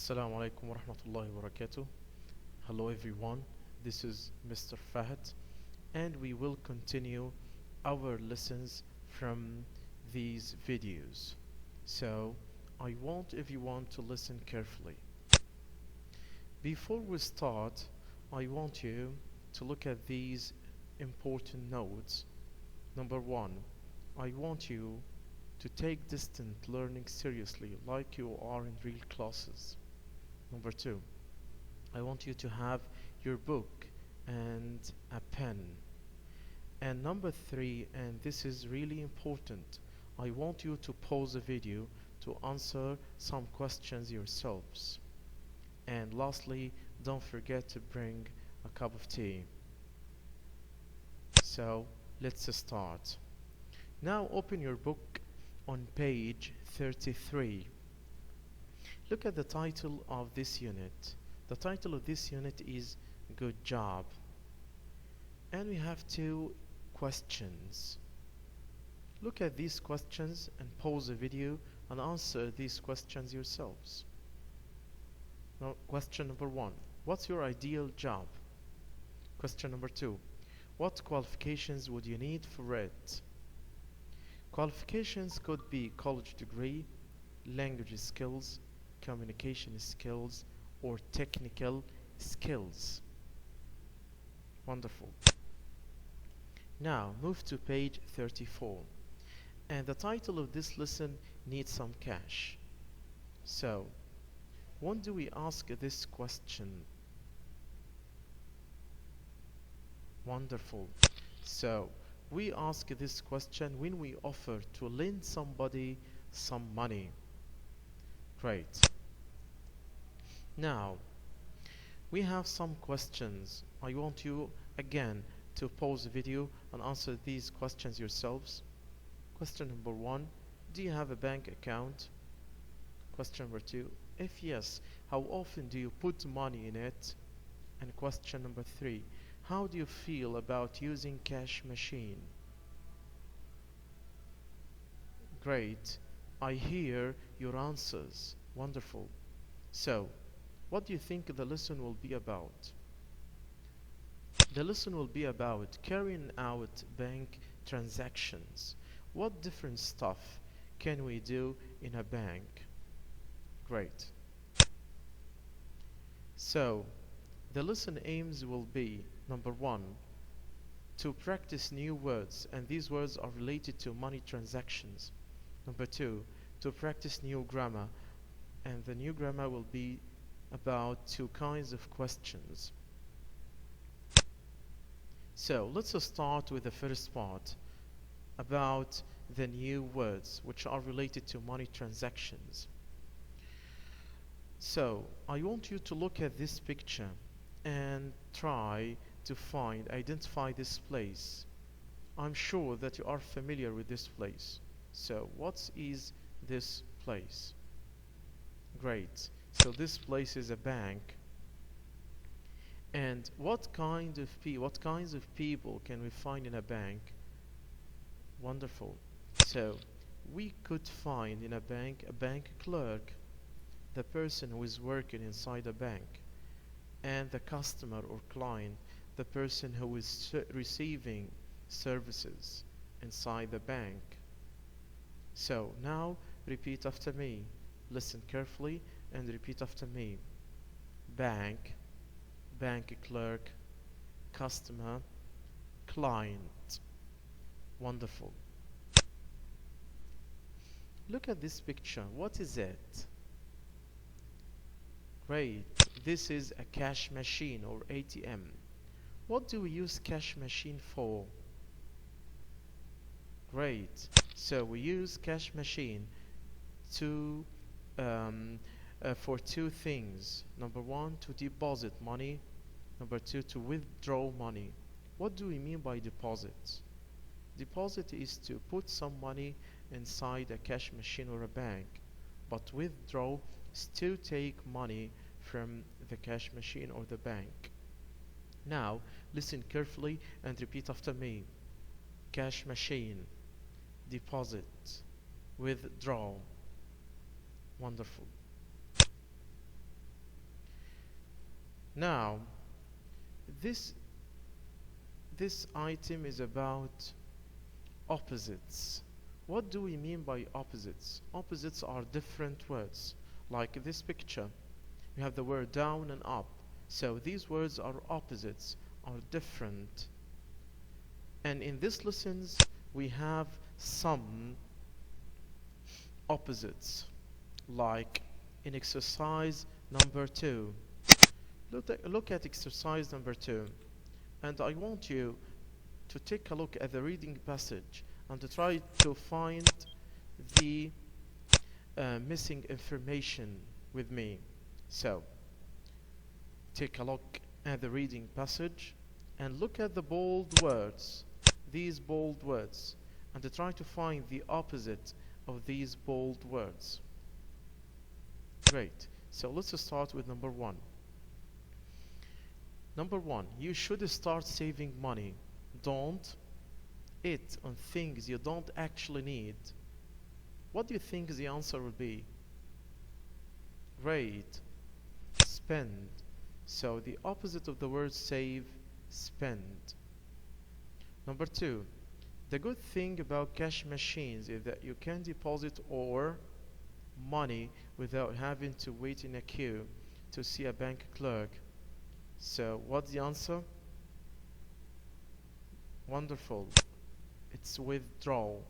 Assalamu alaikum wa rahmatullahi wa barakatuh. Hello everyone, this is Mr. Fahad and we will continue our lessons from these videos. So I want everyone to listen carefully. Before we start, I want you to look at these important notes. Number one, I want you to take distant learning seriously like you are in real classes. Number two, I want you to have your book and a pen. And number three, and this is really important, I want you to pause the video to answer some questions yourselves. And lastly, don't forget to bring a cup of tea. So let's start. Now open your book on page 33. Look at the title of this unit. The title of this unit is Good Job. And we have two questions. Look at these questions and pause the video and answer these questions yourselves. Now, question number one, what's your ideal job? Question number two, what qualifications would you need for it? Qualifications could be college degree, language skills, communication skills, or technical skills. Wonderful. Now move to page 34. And the title of this lesson needs some cash. So, when do we ask this question? Wonderful. So, we ask this question when we offer to lend somebody some money. Great. Now, we have some questions. I want you again to pause the video and answer these questions yourselves. Question number one, do you have a bank account? Question number two, if yes, how often do you put money in it? And question number three, how do you feel about using cash machine? Great. I hear your answers. Wonderful. So, what do you think the lesson will be about? The lesson will be about carrying out bank transactions. What different stuff can we do in a bank? Great. So, the lesson aims will be, number one, to practice new words, and these words are related to money transactions. Number two, to practice new grammar, and the new grammar will be about two kinds of questions. So let's start with the first part about the new words which are related to money transactions. So I want you to look at this picture and try to identify this place. I'm sure that you are familiar with this place. So what is this place? Great. So this place is a bank. And what kinds of people can we find in a bank? Wonderful. So we could find in a bank clerk, the person who is working inside a bank, and the customer or client, the person who is receiving services inside the bank. So now repeat after me. Listen carefully and repeat after me. Bank, bank clerk, customer, client. Wonderful. Look at this picture. What is it? Great. This is a cash machine or ATM. What do we use cash machine for? Great. So we use cash machine to for two things. Number one, to deposit money. Number two, to withdraw money. What do we mean by deposit? Deposit is to put some money inside a cash machine or a bank, but withdraw is to take money from the cash machine or the bank. Now listen carefully and repeat after me. Cash machine, deposit, withdraw. Wonderful. Now, this this item is about opposites. What do we mean by opposites? Opposites are different words. Like this picture, we have the word down and up. So these words are opposites, are different. And in this lessons, we have some opposites. Like in exercise number 2. Look at exercise number 2. And I want you to take a look at the reading passage and to try to find the missing information with me. So, take a look at the reading passage and look at the bold words, these bold words, and to try to find the opposite of these bold words. Great. So let's start with number 1. Number 1, you should start saving money. Don't it on things you don't actually need. What do you think the answer will be? Great. Spend. So the opposite of the word save, spend. Number 2, the good thing about cash machines is that you can deposit or money without having to wait in a queue to see a bank clerk. So what's the answer? Wonderful. It's withdrawal.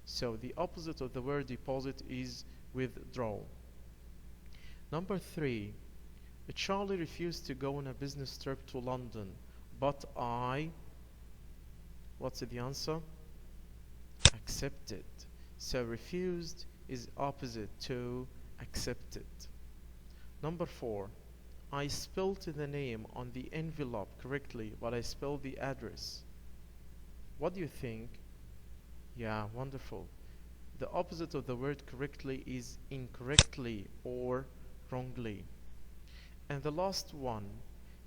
So the opposite of the word deposit is withdrawal. Number 3, Charlie refused to go on a business trip to London, but what's the answer? Accepted. So refused is opposite to accepted. Number 4, I spelled the name on the envelope correctly, but I spelled the address. What do you think? Yeah, wonderful. The opposite of the word correctly is incorrectly or wrongly. And the last one,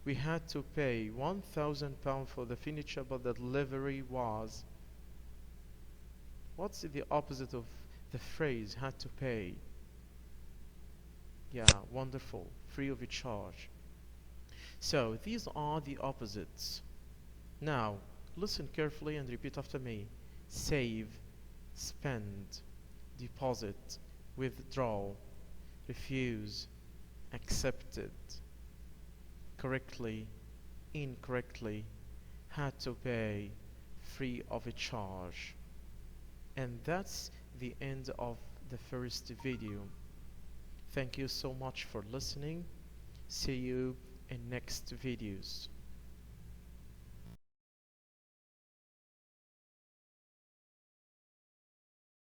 we had to pay £1,000 for the furniture, but the delivery was. What's the opposite of the phrase had to pay? Yeah, wonderful. Free of charge. So these are the opposites. Now, listen carefully and repeat after me. Save, spend, deposit, withdraw, refuse, accepted, correctly, incorrectly, had to pay, free of a charge. And that's the end of the first video. Thank you so much for listening. See you in next videos.